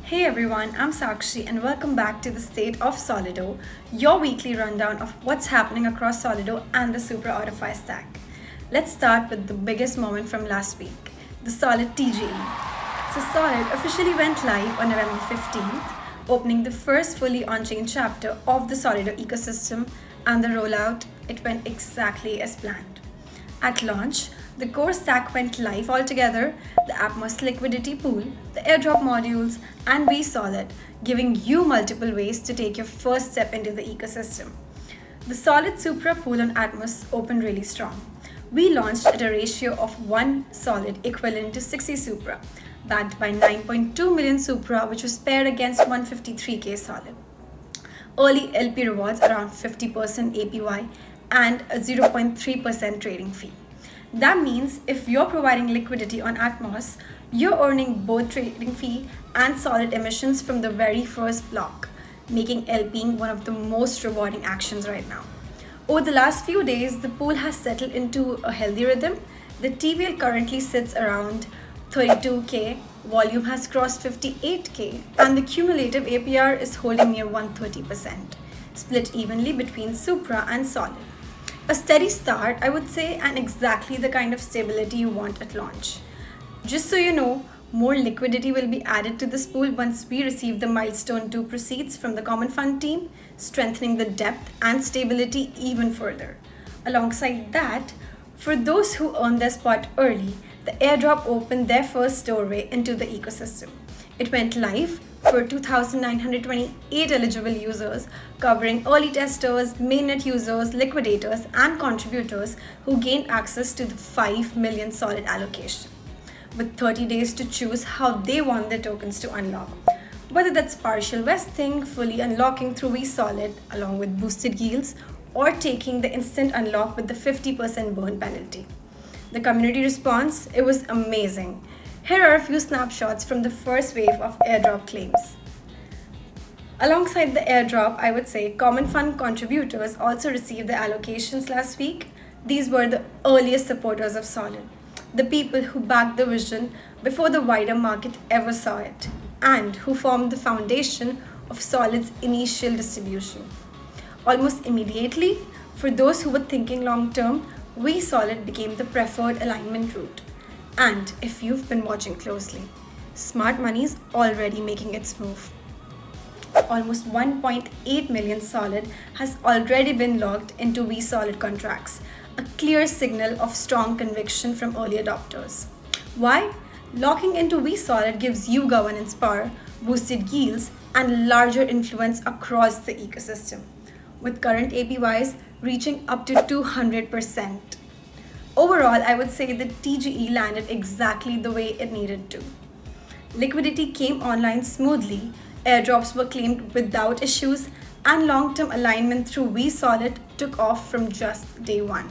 Hey everyone, I'm Sakshi and welcome back to the State of Solido, your weekly rundown of what's happening across Solido and the Super Autify stack. Let's start with the biggest moment from last week, the Solid TGE. So Solid officially went live on November 15th, opening the first fully on-chain chapter of the Solido ecosystem, and the rollout, it went exactly as planned. At launch, the core stack went live altogether, the Atmos liquidity pool, the airdrop modules, and veSOLID, giving you multiple ways to take your first step into the ecosystem. The Solid Supra pool on Atmos opened really strong. We launched at a ratio of 1 Solid equivalent to 60 Supra, backed by 9.2 million Supra, which was paired against 153k Solid. Early LP rewards around 50% APY and a 0.3% trading fee. That means if you're providing liquidity on Atmos, you're earning both trading fee and solid emissions from the very first block, making LPing one of the most rewarding actions right now. Over the last few days, the pool has settled into a healthy rhythm. The TVL currently sits around 32k, volume has crossed 58k, and the cumulative APR is holding near 130%, split evenly between Supra and Solid. A steady start, I would say, and exactly the kind of stability you want at launch. Just so you know, more liquidity will be added to this pool once we receive the Milestone 2 proceeds from the Common Fund team, strengthening the depth and stability even further. Alongside that, for those who earn their spot early, the airdrop opened their first doorway into the ecosystem. It went live for 2,928 eligible users, covering early testers, mainnet users, liquidators, and contributors who gained access to the 5 million solid allocation, with 30 days to choose how they want their tokens to unlock. Whether that's partial vesting, fully unlocking through veSOLID along with boosted yields, or taking the instant unlock with the 50% burn penalty. The community response, it was amazing. Here are a few snapshots from the first wave of airdrop claims. Alongside the airdrop, I would say Common Fund contributors also received their allocations last week. These were the earliest supporters of Solid, the people who backed the vision before the wider market ever saw it, and who formed the foundation of Solid's initial distribution. Almost immediately, for those who were thinking long term, veSOLID became the preferred alignment route. And if you've been watching closely, smart money is already making its move. Almost 1.8 million solid has already been logged into veSOLID contracts, a clear signal of strong conviction from early adopters. Why? Locking into veSOLID gives you governance power, boosted yields, and larger influence across the ecosystem, with current APYs reaching up to 200%. Overall, I would say the TGE landed exactly the way it needed to. Liquidity came online smoothly, airdrops were claimed without issues, and long-term alignment through veSOLID took off from just day one.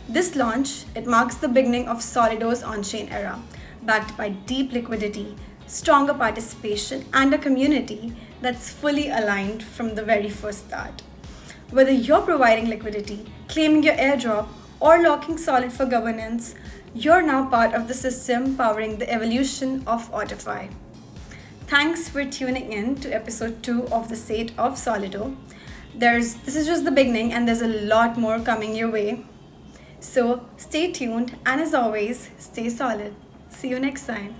This launch, it marks the beginning of Solido's on-chain era, backed by deep liquidity, stronger participation, and a community that's fully aligned from the very first start. Whether you're providing liquidity, claiming your airdrop, or locking Solid for governance, you're now part of the system powering the evolution of Autify. Thanks for tuning in to episode 2 of the State of Solido. This is just the beginning and there's a lot more coming your way. So stay tuned and as always, stay solid. See you next time.